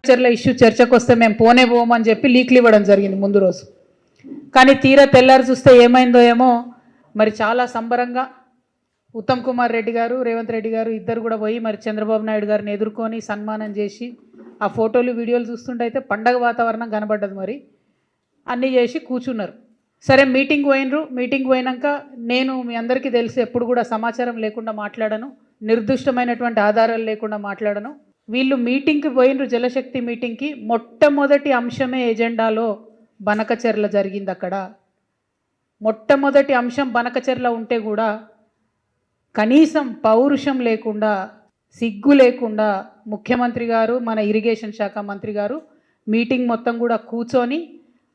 చర్ల issue చర్చకు వస్తే మేము పోనే పోమని చెప్పి లీక్లు ఇవ్వడం జరిగింది ముందు రోజు. కానీ తీరా తెల్లారి చూస్తే ఏమైందో ఏమో మరి చాలా సంబరంగా ఉత్తమ్ కుమార్ రెడ్డి గారు, రేవంత్ రెడ్డి గారు ఇద్దరు కూడా పోయి మరి చంద్రబాబు నాయుడు గారిని ఎదుర్కొని సన్మానం చేసి ఆ ఫోటోలు వీడియోలు చూస్తుంటే అయితే పండగ వాతావరణం కనబడ్డది. మరి అన్నీ చేసి కూర్చున్నారు. సరే మీటింగ్ పోయినరు. మీటింగ్ పోయినాక నేను మీ అందరికీ తెలుసు ఎప్పుడు కూడా సమాచారం లేకుండా మాట్లాడను, నిర్దిష్టమైనటువంటి ఆధారాలు లేకుండా మాట్లాడను. వీళ్ళు మీటింగ్కి పోయినరు, జలశక్తి మీటింగ్కి. మొట్టమొదటి అంశమే ఎజెండాలో బనకచెర్ల జరిగింది. అక్కడ మొట్టమొదటి అంశం బనకచెర్ల ఉంటే కూడా కనీసం పౌరుషం లేకుండా, సిగ్గు లేకుండా ముఖ్యమంత్రి గారు, మన ఇరిగేషన్ శాఖ మంత్రి గారు మీటింగ్ మొత్తం కూడా కూర్చొని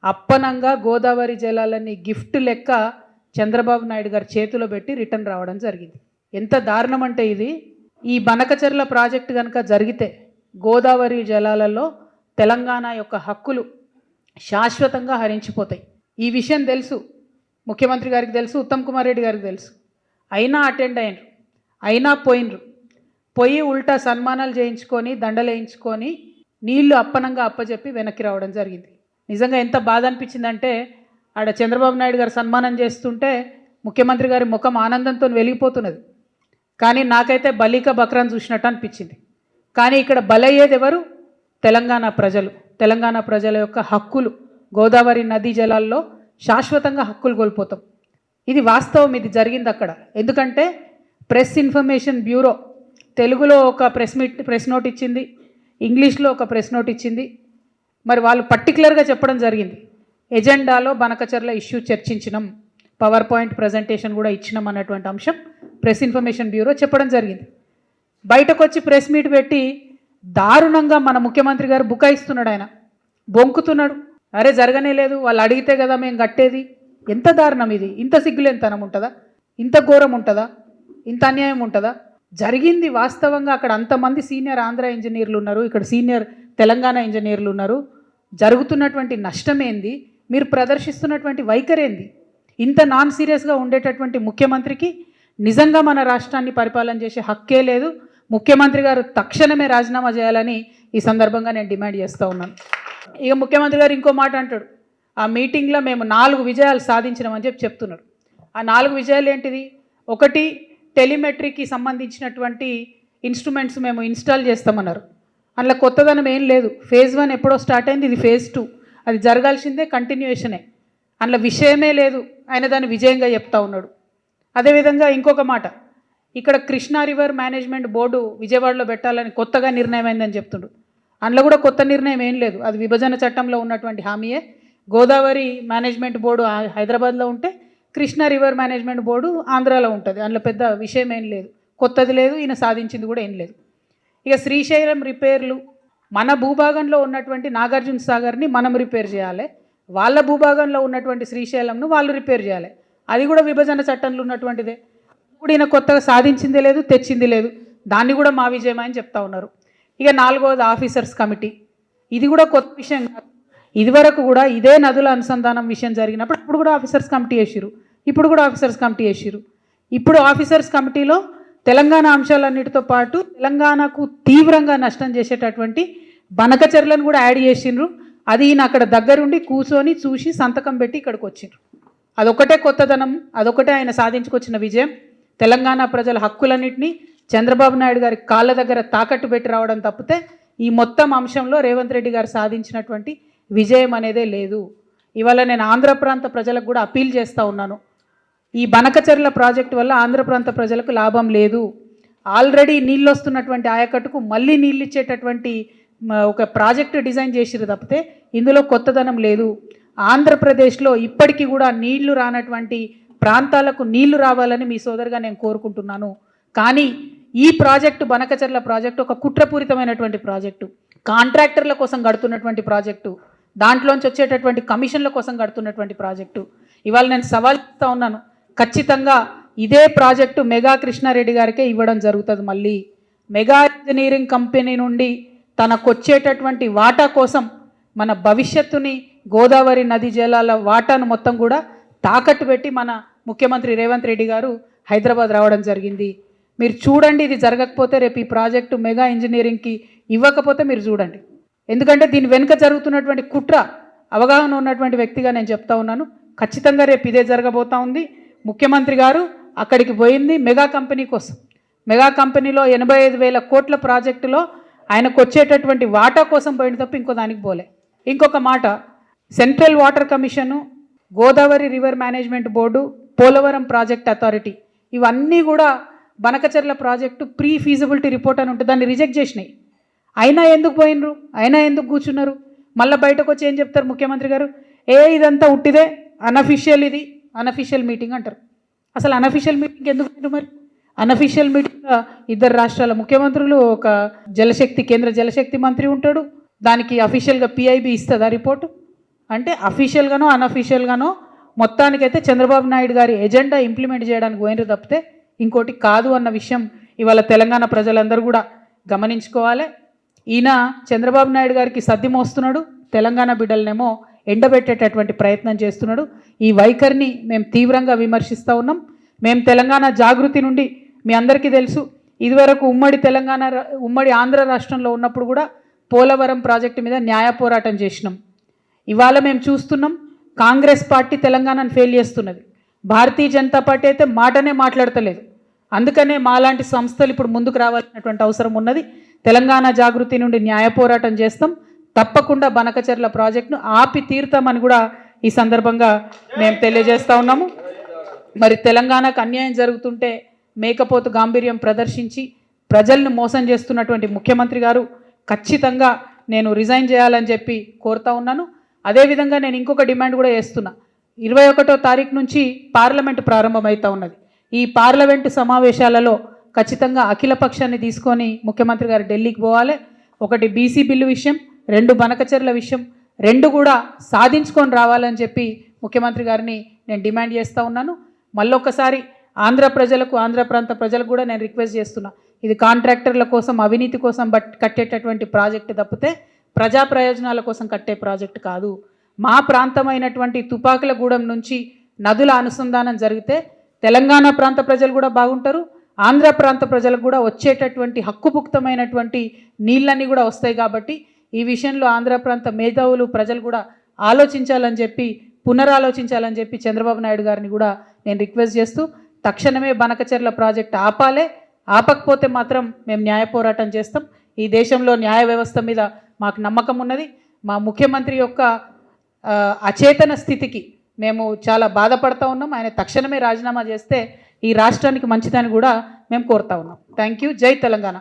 అప్పనంగా గోదావరి జలాలని గిఫ్ట్ లెక్క చంద్రబాబు నాయుడు గారి చేతిలో పెట్టి రిటర్న్ రావడం జరిగింది. ఎంత దారుణం అంటే ఇది, ఈ బనకచెర్ల ప్రాజెక్టు కనుక జరిగితే గోదావరి జలాలలో తెలంగాణ యొక్క హక్కులు శాశ్వతంగా హరించిపోతాయి. ఈ విషయం తెలుసు ముఖ్యమంత్రి గారికి, తెలుసు ఉత్తమ్ కుమార్ రెడ్డి గారికి తెలుసు. అయినా అటెండ్ అయినరు, అయినా పోయినరు. పోయి ఉల్టా సన్మానాలు చేయించుకొని, దండలు వేయించుకొని, నీళ్లు అప్పనంగా అప్పచెప్పి వెనక్కి రావడం జరిగింది. నిజంగా ఎంత బాధ అనిపించిందంటే ఆడ చంద్రబాబు నాయుడు గారు సన్మానం చేస్తుంటే ముఖ్యమంత్రి గారి ముఖం ఆనందంతో వెలిగిపోతున్నది. కానీ నాకైతే బలిక బక్రాన్ చూసినట్టు అనిపించింది. కానీ ఇక్కడ బలయ్యేది ఎవరు? తెలంగాణ ప్రజలు. తెలంగాణ ప్రజల యొక్క హక్కులు, గోదావరి నదీ జలాల్లో శాశ్వతంగా హక్కులు కోల్పోతాం. ఇది వాస్తవం, ఇది జరిగింది అక్కడ. ఎందుకంటే ప్రెస్ ఇన్ఫర్మేషన్ బ్యూరో తెలుగులో ఒక ప్రెస్ నోట్ ఇచ్చింది, ఇంగ్లీష్లో ఒక ప్రెస్ నోట్ ఇచ్చింది. మరి వాళ్ళు పర్టికులర్గా చెప్పడం జరిగింది, ఎజెండాలో బనకచెర్ల ఇష్యూ చర్చించినాం, పవర్ పాయింట్ ప్రజెంటేషన్ కూడా ఇచ్చినాం అన్నటువంటి అంశం ప్రెస్ ఇన్ఫర్మేషన్ బ్యూరో చెప్పడం జరిగింది. బయటకు వచ్చి ప్రెస్ మీట్ పెట్టి దారుణంగా మన ముఖ్యమంత్రి గారు బుకాయిస్తున్నాడు, ఆయన బొంకుతున్నాడు. అరే జరగనే లేదు, వాళ్ళు అడిగితే కదా మేము కట్టేది. ఎంత దారుణం ఇది! ఇంత సిగ్గులేనితనం ఉంటుందా? ఇంత ఘోరం ఉంటుందా? ఇంత అన్యాయం ఉంటుందా? జరిగింది వాస్తవంగా. అక్కడ అంతమంది సీనియర్ ఆంధ్ర ఇంజనీర్లు ఉన్నారు, ఇక్కడ సీనియర్ తెలంగాణ ఇంజనీర్లు ఉన్నారు. జరుగుతున్నటువంటి నష్టమేంది, మీరు ప్రదర్శిస్తున్నటువంటి వైఖరేంది? ఇంత నాన్ సీరియస్గా ఉండేటటువంటి ముఖ్యమంత్రికి నిజంగా మన రాష్ట్రాన్ని పరిపాలన చేసే హక్కే లేదు. ముఖ్యమంత్రి గారు తక్షణమే రాజీనామా చేయాలని ఈ సందర్భంగా నేను డిమాండ్ చేస్తూ ఉన్నాను. ఇక ముఖ్యమంత్రి గారు ఇంకో మాట అంటాడు, ఆ మీటింగ్లో మేము 4 విజయాలు సాధించినామని చెప్తున్నాడు. ఆ 4 విజయాలు ఏంటిది? ఒకటి, టెలిమెట్రీకి సంబంధించినటువంటి ఇన్స్ట్రుమెంట్స్ మేము ఇన్స్టాల్ చేస్తామన్నారు. అందులో కొత్తదనం ఏం లేదు. ఫేజ్ 1 ఎప్పుడో స్టార్ట్ అయింది, ఇది ఫేజ్ 2. అది జరగాల్సిందే, కంటిన్యూషనే. అందులో విషయమే లేదు, ఆయన దాన్ని విజయంగా చెప్తా ఉన్నాడు. అదేవిధంగా ఇంకొక మాట, ఇక్కడ కృష్ణా రివర్ మేనేజ్మెంట్ బోర్డు విజయవాడలో పెట్టాలని కొత్తగా నిర్ణయం అయిందని చెప్తుండు. అందులో కూడా కొత్త నిర్ణయం ఏం లేదు, అది విభజన చట్టంలో ఉన్నటువంటి హామీయే. గోదావరి మేనేజ్మెంట్ బోర్డు హైదరాబాద్లో ఉంటే కృష్ణా రివర్ మేనేజ్మెంట్ బోర్డు ఆంధ్రాలో ఉంటుంది. అందులో పెద్ద విషయం ఏం లేదు, కొత్తది లేదు, ఈయన సాధించింది కూడా ఏం లేదు. ఇక శ్రీశైలం రిపేర్లు, మన భూభాగంలో ఉన్నటువంటి నాగార్జున సాగర్ని మనం రిపేర్ చేయాలి, వాళ్ళ భూభాగంలో ఉన్నటువంటి శ్రీశైలంను వాళ్ళు రిపేర్ చేయాలి. అది కూడా విభజన చట్టంలో ఉన్నటువంటిదే. ఇప్పుడు ఈయన కొత్తగా సాధించిందే లేదు, తెచ్చింది లేదు. దాన్ని కూడా మా విజయం అని చెప్తా ఉన్నారు. ఇక 4వది ఆఫీసర్స్ కమిటీ. ఇది కూడా కొత్త విషయం కాదు. ఇదివరకు కూడా ఇదే నదుల అనుసంధానం విషయం జరిగినప్పుడు ఇప్పుడు కూడా ఆఫీసర్స్ కమిటీ వేసిరు, ఇప్పుడు కూడా ఆఫీసర్స్ కమిటీ వేసిరు. ఇప్పుడు ఆఫీసర్స్ కమిటీలో తెలంగాణ అంశాలన్నిటితో పాటు తెలంగాణకు తీవ్రంగా నష్టం చేసేటటువంటి బనకచెర్లను కూడా యాడ్ చేసిండ్రు. అది ఈయన అక్కడ దగ్గరుండి కూర్చొని చూసి సంతకం పెట్టి ఇక్కడికి వచ్చిండ్రు. అదొకటే కొత్తదనం, అదొకటే ఆయన సాధించుకొచ్చిన విజయం. తెలంగాణ ప్రజల హక్కులన్నింటినీ చంద్రబాబు నాయుడు గారి కాళ్ళ దగ్గర తాకట్టు పెట్టి రావడం తప్పితే ఈ మొత్తం అంశంలో రేవంత్ రెడ్డి గారు సాధించినటువంటి విజయం అనేదే లేదు. ఇవాళ నేను ఆంధ్ర ప్రాంత ప్రజలకు కూడా అపీల్ చేస్తూ ఉన్నాను, ఈ బనకచెర్ల ప్రాజెక్టు వల్ల ఆంధ్ర ప్రాంత ప్రజలకు లాభం లేదు. ఆల్రెడీ నీళ్ళు వస్తున్నటువంటి ఆయకట్టుకు మళ్ళీ నీళ్ళు ఇచ్చేటటువంటి ఒక ప్రాజెక్టు డిజైన్ చేసిరు తప్పితే ఇందులో కొత్తదనం లేదు. ఆంధ్రప్రదేశ్లో ఇప్పటికీ కూడా నీళ్లు రానటువంటి ప్రాంతాలకు నీళ్లు రావాలని మీ సోదరుగా నేను కోరుకుంటున్నాను. కానీ ఈ ప్రాజెక్టు, బనకచెర్ల ప్రాజెక్టు ఒక కుట్రపూరితమైనటువంటి ప్రాజెక్టు, కాంట్రాక్టర్ల కోసం కడుతున్నటువంటి ప్రాజెక్టు, దాంట్లోంచి వచ్చేటటువంటి కమిషన్ల కోసం కడుతున్నటువంటి ప్రాజెక్టు. ఇవాళ నేను సవాల్ చేస్తూ ఉన్నాను, ఖచ్చితంగా ఇదే ప్రాజెక్టు మెగా కృష్ణారెడ్డి గారికే ఇవ్వడం జరుగుతుంది. మళ్ళీ మెగా ఇంజనీరింగ్ కంపెనీ నుండి తనకొచ్చేటటువంటి వాటా కోసం మన భవిష్యత్తుని, గోదావరి నది జలాల వాటాను మొత్తం కూడా తాకట్టు పెట్టి మన ముఖ్యమంత్రి రేవంత్ రెడ్డి గారు హైదరాబాద్ రావడం జరిగింది. మీరు చూడండి, ఇది జరగకపోతే రేపు ఈ ప్రాజెక్టు మెగా ఇంజనీరింగ్కి ఇవ్వకపోతే మీరు చూడండి. ఎందుకంటే దీని వెనుక జరుగుతున్నటువంటి కుట్ర అవగాహన ఉన్నటువంటి వ్యక్తిగా నేను చెప్తా ఉన్నాను. ఖచ్చితంగా రేపు ఇదే జరగబోతా ఉంది. ముఖ్యమంత్రి గారు అక్కడికి పోయింది మెగా కంపెనీ కోసం. మెగా కంపెనీలో 85,000 కోట్ల ప్రాజెక్టులో ఆయనకు వచ్చేటటువంటి వాటా కోసం పోయిన తప్ప ఇంకో దానికి పోలే. ఇంకొక మాట, central water commission, Godavari river management board, Polavaram project authority ఇవన్నీ కూడా Banakacherla project pre feasibility report అని ఉంటుంది, దాన్ని రిజెక్ట్ చేసినాయి. అయినా ఎందుకు పోయినరు, అయినా ఎందుకు కూర్చున్నారు? మళ్ళీ బయటకు వచ్చి ఏం చెప్తారు ముఖ్యమంత్రి గారు? ఇదంతా ఉట్టిదే, అనఫిషియల్, ఇది అనఫిషియల్ మీటింగ్ అంటారు. అసలు అనఫిషియల్ మీటింగ్ ఎందుకు పెట్టారు? మరి అనఫిషియల్ మీటింగ్ ఇద్దరు రాష్ట్రాల ముఖ్యమంత్రులు, ఒక జలశక్తి కేంద్ర జలశక్తి మంత్రి ఉంటాడు, దానికి అఫీషియల్గా పిఐబి ఇస్తుందా రిపోర్టు? అంటే అఫీషియల్గానో అనఫీషియల్గానో మొత్తానికైతే చంద్రబాబు నాయుడు గారి ఎజెండా ఇంప్లిమెంట్ చేయడానికి పోయినరు తప్పితే ఇంకోటి కాదు అన్న విషయం ఇవాళ తెలంగాణ ప్రజలందరూ కూడా గమనించుకోవాలి. ఈయన చంద్రబాబు నాయుడు గారికి సద్ది మోస్తున్నాడు, తెలంగాణ బిడ్డలనేమో ఎండబెట్టేటటువంటి ప్రయత్నం చేస్తున్నాడు. ఈ వైఖరిని మేము తీవ్రంగా విమర్శిస్తూ ఉన్నాం. మేము తెలంగాణ జాగృతి నుండి మీ అందరికీ తెలుసు, ఇదివరకు ఉమ్మడి ఆంధ్ర రాష్ట్రంలో ఉన్నప్పుడు కూడా పోలవరం ప్రాజెక్టు మీద న్యాయ పోరాటం చేసినాం. ఇవాళ మేము చూస్తున్నాం కాంగ్రెస్ పార్టీ తెలంగాణను ఫెయిల్ చేస్తున్నది. భారతీయ జనతా పార్టీ అయితే మాటనే మాట్లాడతలేదు. అందుకనే మాలాంటి సంస్థలు ఇప్పుడు ముందుకు రావాల్సినటువంటి అవసరం ఉన్నది. తెలంగాణ జాగృతి నుండి న్యాయ పోరాటం చేస్తాం. తప్పకుండా బనకచెర్ల ప్రాజెక్టును ఆపి తీరుతామని కూడా ఈ సందర్భంగా మేము తెలియజేస్తూ ఉన్నాము. మరి తెలంగాణకు అన్యాయం జరుగుతుంటే మేకపోతు గాంభీర్యం ప్రదర్శించి ప్రజల్ని మోసం చేస్తున్నటువంటి ముఖ్యమంత్రి గారు ఖచ్చితంగా నేను రిజైన్ చేయాలని చెప్పి కోరుతా ఉన్నాను. అదేవిధంగా నేను ఇంకొక డిమాండ్ కూడా చేస్తున్నా. 21వ తారీఖు నుంచి పార్లమెంటు ప్రారంభమవుతూ ఉన్నది. ఈ పార్లమెంటు సమావేశాలలో ఖచ్చితంగా అఖిల పక్షాన్ని తీసుకొని ముఖ్యమంత్రి గారు ఢిల్లీకి పోవాలి. ఒకటి బీసీ బిల్లు విషయం, 2 బనకచెర్ల విషయం, 2 కూడా సాధించుకొని రావాలని చెప్పి ముఖ్యమంత్రి గారిని నేను డిమాండ్ చేస్తూ ఉన్నాను. మళ్ళొక్కసారి ఆంధ్ర ప్రజలకు, ఆంధ్ర ప్రాంత ప్రజలకు కూడా నేను రిక్వెస్ట్ చేస్తున్నా, ఇది కాంట్రాక్టర్ల కోసం, అవినీతి కోసం కట్టేటటువంటి ప్రాజెక్టు తప్పితే ప్రజా ప్రయోజనాల కోసం కట్టే ప్రాజెక్టు కాదు. మా ప్రాంతమైనటువంటి తుపాకులగూడెం నుంచి నదుల అనుసంధానం జరిగితే తెలంగాణ ప్రాంత ప్రజలు కూడా బాగుంటారు, ఆంధ్ర ప్రాంత ప్రజలకు కూడా వచ్చేటటువంటి హక్కుపుక్తమైనటువంటి నీళ్ళన్నీ కూడా వస్తాయి. కాబట్టి ఈ విషయంలో ఆంధ్ర ప్రాంత మేధావులు, ప్రజలు కూడా ఆలోచించాలని చెప్పి, పునరాలోచించాలని చెప్పి చంద్రబాబు నాయుడు గారిని కూడా నేను రిక్వెస్ట్ చేస్తూ, తక్షణమే బనకచెర్ల ప్రాజెక్టు ఆపాలే. ఆపకపోతే మాత్రం మేము న్యాయ పోరాటం చేస్తాం. ఈ దేశంలో న్యాయ వ్యవస్థ మీద మాకు నమ్మకం ఉన్నది. మా ముఖ్యమంత్రి యొక్క అచేతన స్థితికి మేము చాలా బాధపడతా ఉన్నాం. ఆయన తక్షణమే రాజీనామా చేస్తే ఈ రాష్ట్రానికి మంచిదని కూడా మేము కోరుతా ఉన్నాం. Thank you. జై తెలంగాణ,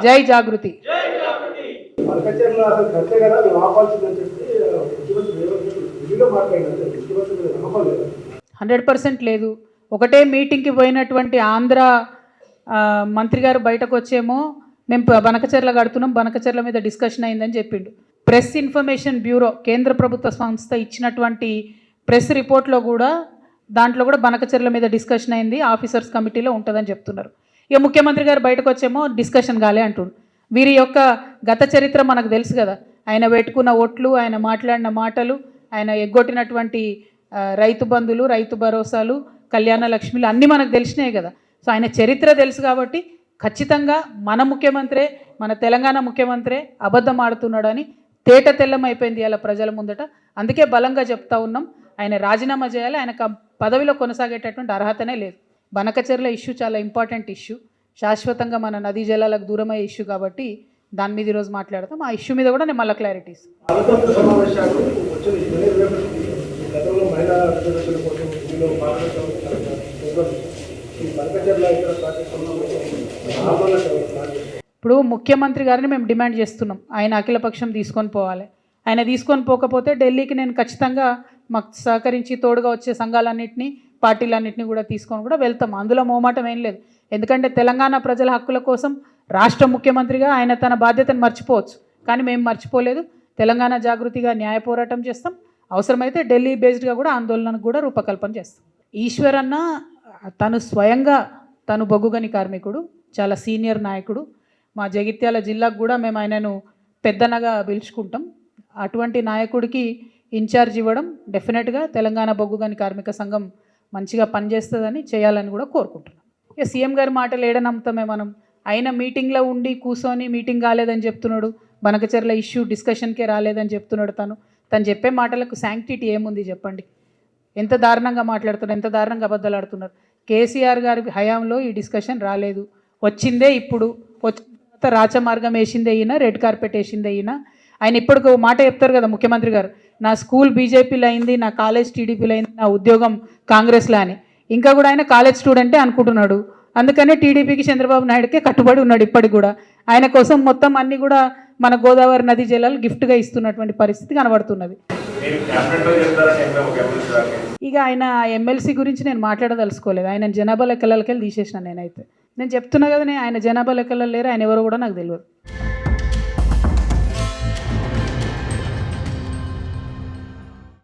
జై జాగృతి. 100% లేదు. ఒకటే మీటింగ్కి పోయినటువంటి ఆంధ్ర మంత్రి గారు బయటకు వచ్చేమో మేము బనకచెర్ల కడుతున్నాం, బనకచెర్ల మీద డిస్కషన్ అయిందని చెప్పిండు. ప్రెస్ ఇన్ఫర్మేషన్ బ్యూరో కేంద్ర ప్రభుత్వ సంస్థ ఇచ్చినటువంటి ప్రెస్ రిపోర్ట్లో కూడా, దాంట్లో కూడా బనకచెర్ల మీద డిస్కషన్ అయింది, ఆఫీసర్స్ కమిటీలో ఉంటుందని చెప్తున్నారు. ఇక ముఖ్యమంత్రి గారు బయటకు వచ్చేమో డిస్కషన్ కాలే అంటుండు. వీరి యొక్క గత చరిత్ర మనకు తెలుసు కదా. ఆయన పెట్టుకున్న ఓట్లు, ఆయన మాట్లాడిన మాటలు, ఆయన ఎగ్గొట్టినటువంటి రైతు బంధులు, రైతు భరోసాలు, కళ్యాణ లక్ష్మిలు అన్నీ మనకు తెలిసినాయి కదా. సో ఆయన చరిత్ర తెలుసు కాబట్టి ఖచ్చితంగా మన ముఖ్యమంత్రే, మన తెలంగాణ ముఖ్యమంత్రే అబద్ధం ఆడుతున్నాడని తేట తెల్లమైపోయింది అలా ప్రజల ముందట. అందుకే బలంగా చెప్తా ఉన్నాం, ఆయన రాజీనామా చేయాలి. ఆయనకు పదవిలో కొనసాగేటటువంటి అర్హతనే లేదు. బనకచెర్ల ఇష్యూ చాలా ఇంపార్టెంట్ ఇష్యూ, శాశ్వతంగా మన నదీ జలాలకు దూరమయ్యే ఇష్యూ కాబట్టి దాని మీద ఈరోజు మాట్లాడతాం. ఆ ఇష్యూ మీద కూడా నేను మళ్ళీ క్లారిటీస్. ఇప్పుడు ముఖ్యమంత్రి గారిని మేము డిమాండ్ చేస్తున్నాం, ఆయన అఖిలపక్షం తీసుకొని పోవాలి. ఆయన తీసుకొని పోకపోతే ఢిల్లీకి నేను ఖచ్చితంగా మాకు సహకరించి తోడుగా వచ్చే సంఘాలన్నింటినీ, పార్టీలన్నింటినీ కూడా తీసుకొని కూడా వెళ్తాం. అందులో మోమాటం ఏం లేదు. ఎందుకంటే తెలంగాణ ప్రజల హక్కుల కోసం రాష్ట్ర ముఖ్యమంత్రిగా ఆయన తన బాధ్యతను మర్చిపోవచ్చు, కానీ మేము మర్చిపోలేదు. తెలంగాణ జాగృతిగా న్యాయ పోరాటం చేస్తాం. అవసరమైతే ఢిల్లీ బేస్డ్గా కూడా ఆందోళనకు కూడా రూపకల్పన చేస్తాం. ఈశ్వర్ అన్న తను స్వయంగా తను బొగ్గుగని కార్మికుడు, చాలా సీనియర్ నాయకుడు. మా జగిత్యాల జిల్లాకు కూడా మేము ఆయనను పెద్దనగా పిలుచుకుంటాం. అటువంటి నాయకుడికి ఇన్ఛార్జ్ ఇవ్వడం డెఫినెట్గా తెలంగాణ బొగ్గుగని కార్మిక సంఘం మంచిగా పనిచేస్తుందని, చేయాలని కూడా కోరుకుంటున్నాం. ఇక సీఎం గారి మాటలు ఏడ నమ్ముతామే మనం? ఆయన మీటింగ్లో ఉండి కూర్చొని మీటింగ్ కాలేదని చెప్తున్నాడు, బనకచెర్ల ఇష్యూ డిస్కషన్కే రాలేదని చెప్తున్నాడు తను చెప్పే మాటలకు శాంక్టిటీ ఏముంది చెప్పండి. ఎంత దారుణంగా మాట్లాడుతున్నారు, ఎంత దారుణంగా అబద్ధాలు ఆడుతున్నారు. కేసీఆర్ గారి హయాంలో ఈ డిస్కషన్ రాలేదు, వచ్చిందే ఇప్పుడు. వచ్చిన తర్వాత రాచమార్గం వేసిందే అయినా, రెడ్ కార్పెట్ వేసిందే అయినా. ఆయన ఇప్పుడు మాట చెప్తారు కదా ముఖ్యమంత్రి గారు, నా స్కూల్ బీజేపీలో అయింది, నా కాలేజ్ టీడీపీలో అయింది, నా ఉద్యోగం కాంగ్రెస్లో అని. ఇంకా కూడా ఆయన కాలేజ్ స్టూడెంటే అనుకుంటున్నాడు. అందుకనే టీడీపీకి చంద్రబాబు నాయుడుకే కట్టుబడి ఉన్నాడు ఇప్పటికి కూడా. ఆయన కోసం మొత్తం అన్నీ కూడా మన గోదావరి నదీ జలాలు గిఫ్ట్గా ఇస్తున్నటువంటి పరిస్థితి కనబడుతున్నది. ఇక ఆయన ఎమ్మెల్సీ గురించి నేను మాట్లాడదలుచుకోలేదు. ఆయన జనాభా లెక్కలకి తీసేసిన. నేను చెప్తున్నా కదా, ఆయన జనాభా లెక్కలలో లేరు, ఆయన ఎవరో కూడా నాకు తెలియదు.